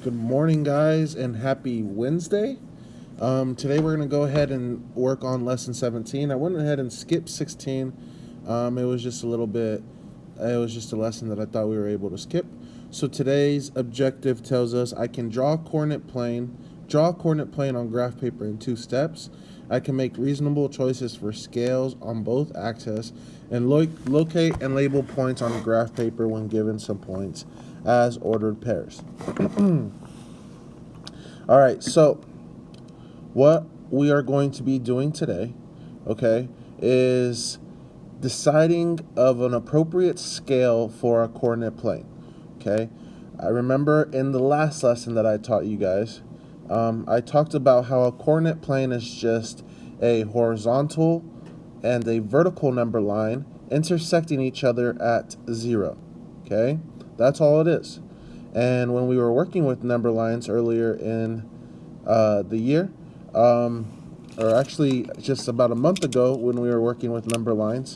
Good morning, guys, and happy Wednesday. Today we're going to go ahead and work on lesson 17. I went ahead and skipped 16. It was just a little bit, it was just a lesson that I thought we were able to skip. So today's objective tells us I can draw a coordinate plane on graph paper in 2 steps. I can make reasonable choices for scales on both axes and locate and label points on graph paper when given some points as ordered pairs. All right, so what we are going to be doing today, okay, is deciding of an appropriate scale for a coordinate plane, okay? I remember in the last lesson that I taught you guys, I talked about how a coordinate plane is just a horizontal and a vertical number line intersecting each other at 0, okay? That's all it is. And when we were working with number lines earlier in the year, or actually just about a month ago when we were working with number lines,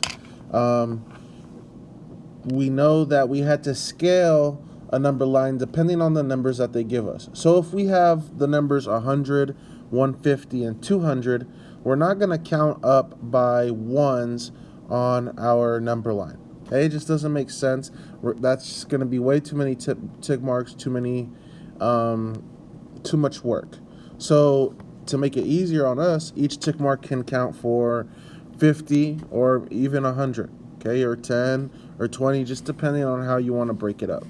we know that we had to scale a number line depending on the numbers that they give us. So if we have the numbers 100, 150, and 200, we're not going to count up by ones on our number line. Okay, it just doesn't make sense. That's going to be way too many tick marks, too much work. So to make it easier on us, each tick mark can count for 50 or even 100, okay, or 10 or 20, just depending on how you want to break it up.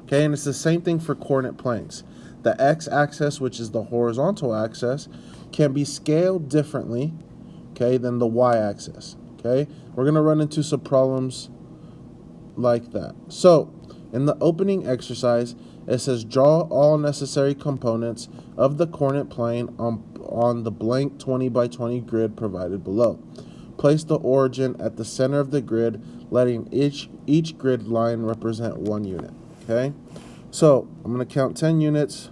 Okay, and it's the same thing for coordinate planes. The x-axis, which is the horizontal axis, can be scaled differently, okay, than the y-axis. Okay, we're going to run into some problems like that. So in the opening exercise, it says draw all necessary components of the coordinate plane on the blank 20 by 20 grid provided below. Place the origin at the center of the grid, letting each grid line represent 1 unit. Okay, so I'm going to count 10 units.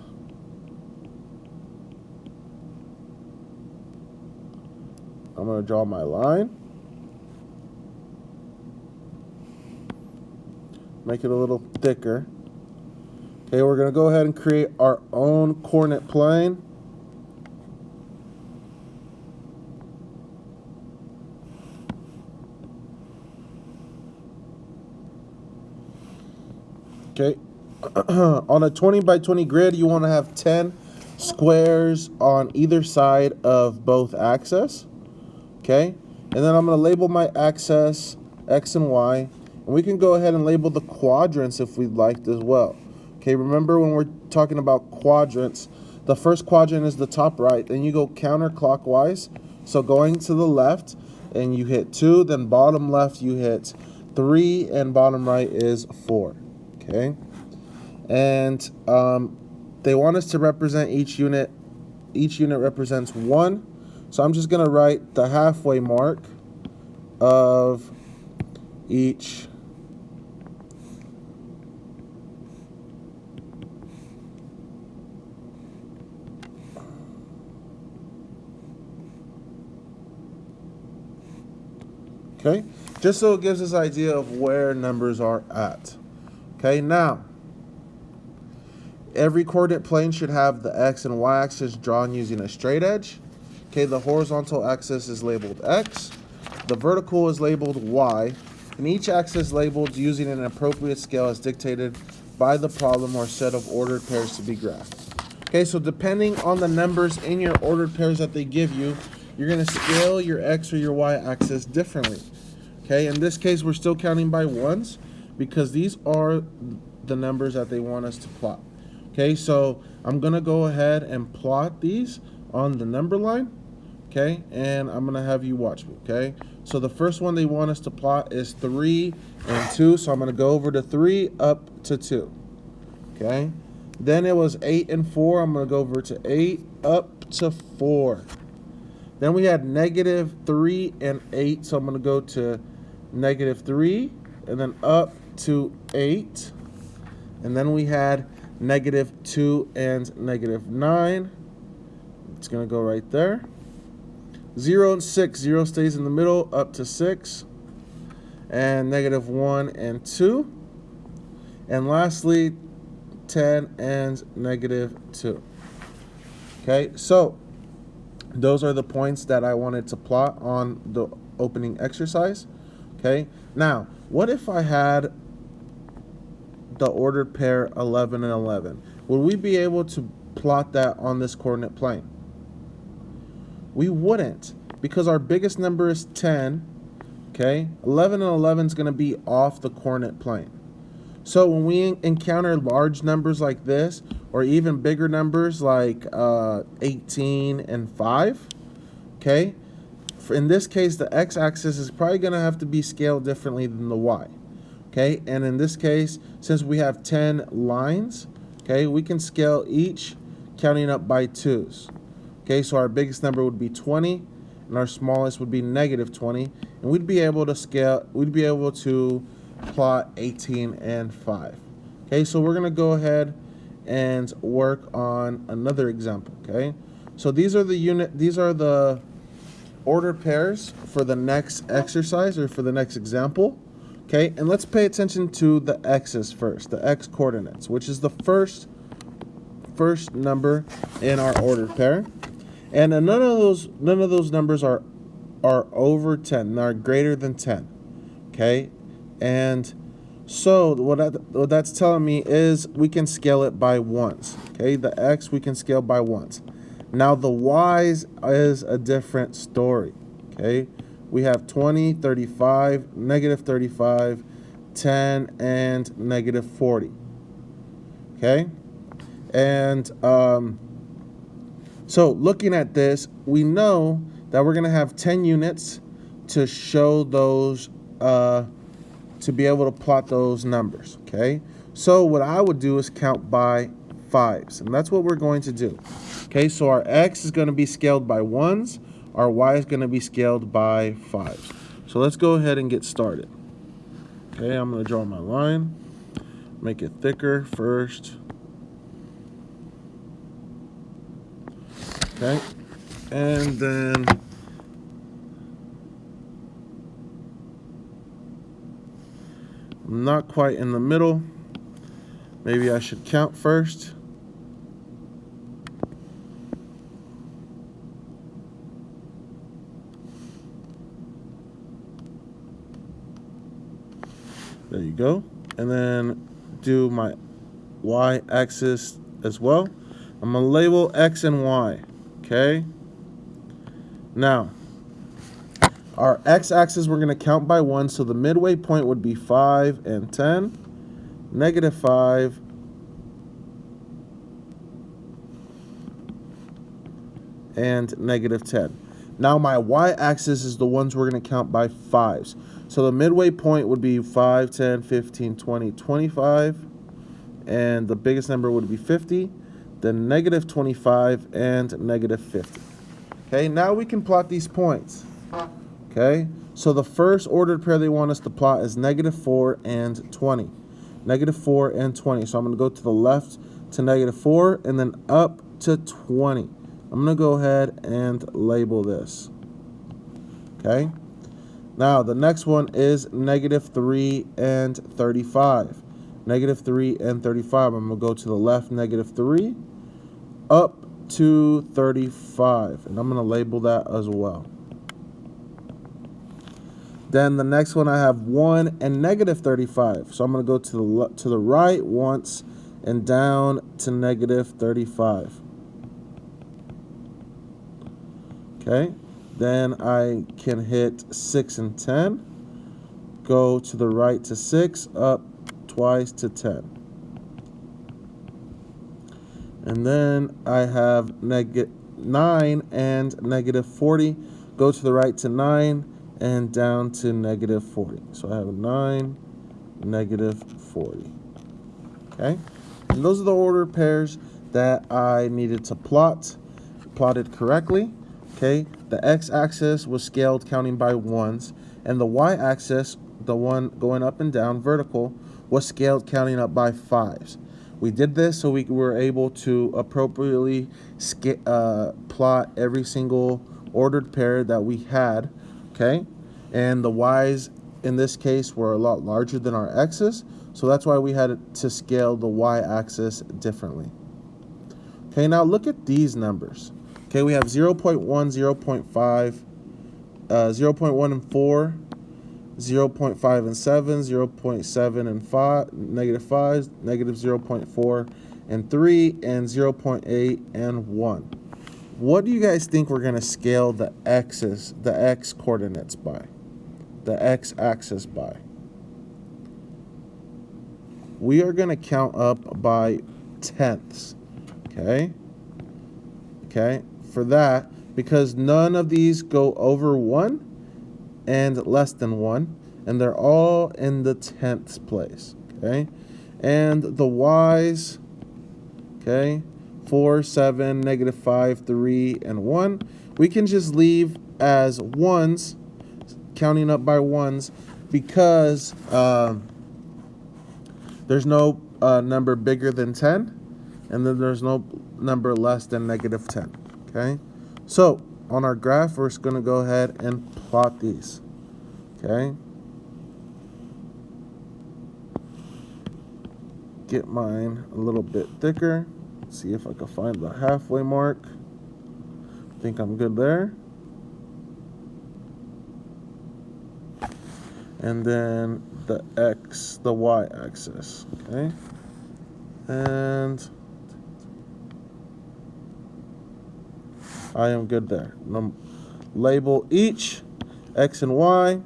I'm going to draw my line. Make it a little thicker. Okay, we're going to go ahead and create our own coordinate plane. Okay, on a 20 by 20 grid, you want to have 10 squares on either side of both axes. Okay, and then I'm going to label my axis X and Y. And we can go ahead and label the quadrants if we'd like as well. Okay, remember when we're talking about quadrants, the first quadrant is the top right, then you go counterclockwise. So going to the left, and you hit 2, then bottom left you hit 3, and bottom right is 4. Okay, and they want us to represent each unit. Each unit represents 1. So I'm just going to write the halfway mark of each okay, just so it gives us an idea of where numbers are at. Okay, now every coordinate plane should have the x and y axis drawn using a straight edge. Okay, the horizontal axis is labeled x, the vertical is labeled y, and each axis labeled using an appropriate scale as dictated by the problem or set of ordered pairs to be graphed. Okay, so depending on the numbers in your ordered pairs that they give you, you're going to scale your x or your y axis differently. Okay, in this case, we're still counting by ones because these are the numbers that they want us to plot. Okay, so I'm going to go ahead and plot these on the number line. Okay, and I'm going to have you watch me. Okay, so the first one they want us to plot is 3 and 2. So I'm going to go over to 3 up to 2. Okay, then it was 8 and 4. I'm going to go over to 8 up to 4. Then we had -3 and 8. So I'm going to go to -3 and then up to 8. And then we had -2 and -9. It's going to go right there. 0 and 6. 0 stays in the middle up to 6. And -1 and 2. And lastly, 10, and -2. Okay, so those are the points that I wanted to plot on the opening exercise. Okay, now what if I had the ordered pair 11 and 11? Would we be able to plot that on this coordinate plane? We wouldn't, because our biggest number is 10. Okay, 11 and 11 is going to be off the coordinate plane. So when we encounter large numbers like this, or even bigger numbers like 18 and 5, okay, in this case, the x-axis is probably going to have to be scaled differently than the y. Okay, and in this case, since we have 10 lines, okay, we can scale each counting up by 2s. Okay, so our biggest number would be 20, and our smallest would be -20, and we'd be able to plot 18 and 5. Okay, so we're going to go ahead and work on another example. Okay, so these are the ordered pairs for the next exercise, or for the next example. Okay, and let's pay attention to the x's first, the x coordinates, which is the first number in our ordered pair. And none of those numbers are over 10, are greater than 10. Okay, and so what that's telling me is we can scale it by ones. Okay, the x we can scale by ones. Now the y's is a different story. Okay, we have 20, 35, -35, 10, and -40. Okay, and so looking at this, we know that we're going to have 10 units to show those, to be able to plot those numbers. Okay, so what I would do is count by 5s, and that's what we're going to do. Okay, so our x is going to be scaled by 1s, our y is going to be scaled by 5s. So let's go ahead and get started. Okay, I'm going to draw my line, make it thicker first. Okay, and then I'm not quite in the middle. Maybe I should count first. There you go. And then do my y-axis as well. I'm going to label x and y. Okay. Now, our x-axis we're going to count by 1, so the midway point would be 5 and 10, -5, and -10. Now my y-axis is the ones we're going to count by 5s. So the midway point would be 5, 10, 15, 20, 25, and the biggest number would be 50, then -25 and -50. Okay, now we can plot these points. Okay, so the first ordered pair they want us to plot is -4 and 20. -4 and 20. So I'm going to go to the left to -4 and then up to 20. I'm going to go ahead and label this. Okay, now the next one is -3 and 35. -3 and 35. I'm going to go to the left -3 up to 35, and I'm going to label that as well. Then the next one I have 1 and -35. So I'm going to go to the right once and down to -35. Okay. Then I can hit 6 and 10. Go to the right to 6, up twice to 10. And then I have -9 and -40. Go to the right to 9 and down to -40. So I have 9, -40. Okay, and those are the ordered pairs that I needed to plotted correctly. Okay, the x-axis was scaled counting by 1s, and the y-axis, the one going up and down vertical, was scaled counting up by 5s. We did this so we were able to appropriately plot every single ordered pair that we had. Okay, and the y's in this case were a lot larger than our x's, So that's why we had to scale the y-axis differently. Okay, now look at these numbers. Okay, we have 0.1, 0.5, 0.1 and 4, 0.5 and 7, 0.7 and 5, negative 5, negative 0.4 and 3, and 0.8 and 1. What do you guys think we're going to scale the x's, the x coordinates by? The x-axis by? We are going to count up by tenths. Okay? Okay? For that, because none of these go over 1 and less than 1, and they're all in the tenths place. Okay? And the y's, okay, 4, 7, negative 5, 3, and 1, we can just leave as ones, counting up by ones, because there's no number bigger than 10, and then there's no number less than negative 10. Okay, so on our graph, we're just going to go ahead and plot these. Okay, get mine a little bit thicker. See if I can find the halfway mark. I think I'm good there. And then the x, the y-axis. Okay, and I am good there. Label each x and y.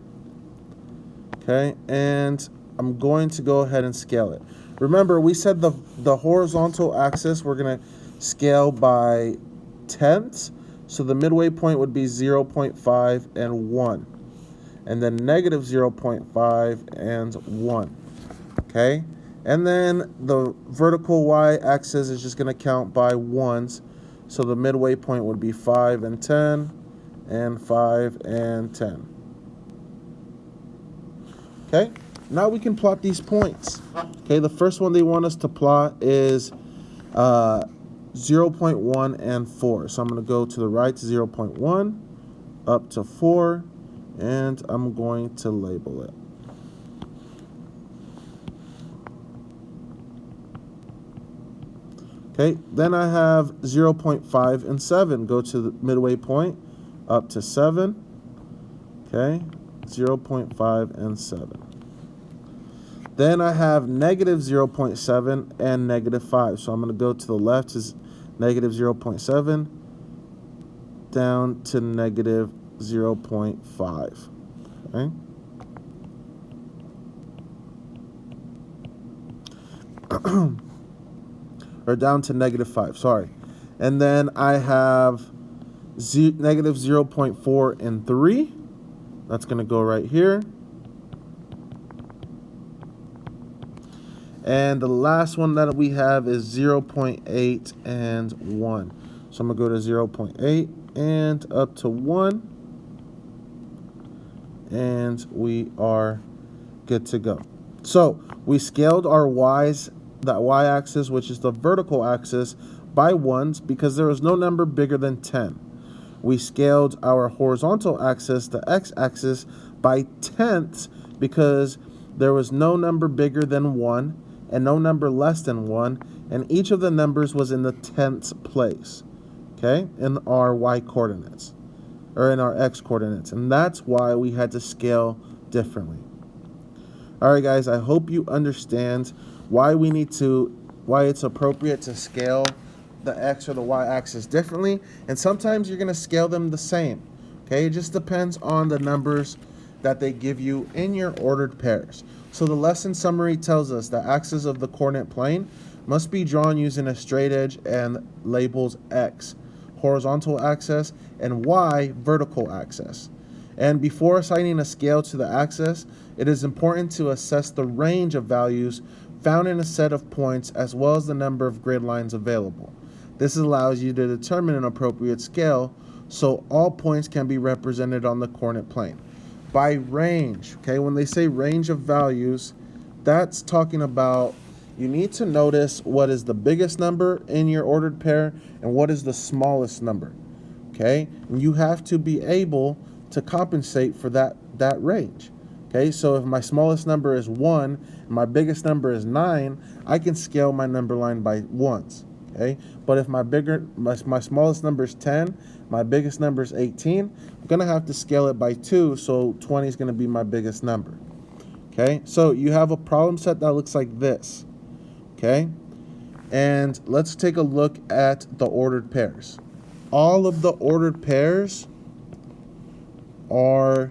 Okay, and I'm going to go ahead and scale it. Remember, we said the horizontal axis we're going to scale by tenths. So the midway point would be 0.5 and 1. And then negative 0.5 and 1. Okay? And then the vertical y-axis is just going to count by ones. So the midway point would be 5 and 10 and 5 and 10. Okay? Now we can plot these points. Okay, the first one they want us to plot is 0.1 and 4. So I'm going to go to the right to 0.1, up to 4, and I'm going to label it. Okay, then I have 0.5 and 7. Go to the midway point, up to 7. Okay, 0.5 and 7. Then I have negative 0.7 and negative 5. So I'm going to go to the left is negative 0.7 down to negative 0.5. Okay. Or down to negative 5, sorry. And then I have negative 0.4 and 3. That's going to go right here. And the last one that we have is 0.8 and 1. So I'm going to go to 0.8 and up to 1. And we are good to go. So we scaled our y's, that y-axis, which is the vertical axis, by ones because there was no number bigger than 10. We scaled our horizontal axis, the x-axis, by tenths because there was no number bigger than 1 and no number less than 1, and each of the numbers was in the tenths place, okay, in our y coordinates, or in our x coordinates, and that's why we had to scale differently. All right, guys, I hope you understand why it's appropriate to scale the x or the y axis differently, and sometimes you're going to scale them the same, okay? It just depends on the numbers that they give you in your ordered pairs. So the lesson summary tells us the axis of the coordinate plane must be drawn using a straight edge and labels x, horizontal axis, and y, vertical axis. And before assigning a scale to the axis, it is important to assess the range of values found in a set of points as well as the number of grid lines available. This allows you to determine an appropriate scale so all points can be represented on the coordinate plane. By range, okay, when they say range of values, that's talking about you need to notice what is the biggest number in your ordered pair and what is the smallest number, okay? And you have to be able to compensate for that range, Okay, so if my smallest number is 1 and my biggest number is 9, I can scale my number line by ones. Okay, but if my smallest number is 10, my biggest number is 18, I'm going to have to scale it by 2, so 20 is going to be my biggest number. Okay, so you have a problem set that looks like this. Okay, and let's take a look at the ordered pairs. All of the ordered pairs are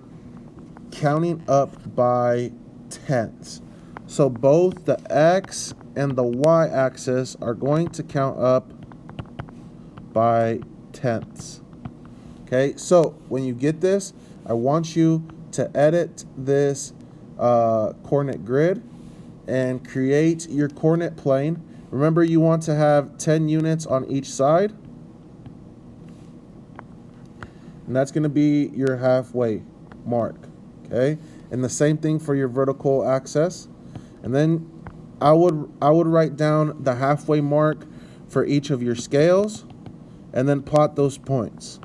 counting up by tenths. So both the x and the y-axis are going to count up by tenths. Okay, so when you get this, I want you to edit this coordinate grid and create your coordinate plane. Remember, you want to have 10 units on each side, and that's going to be your halfway mark. Okay, and the same thing for your vertical axis. And then I would write down the halfway mark for each of your scales and then plot those points.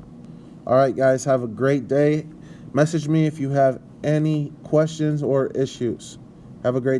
All right, guys, have a great day. Message me if you have any questions or issues. Have a great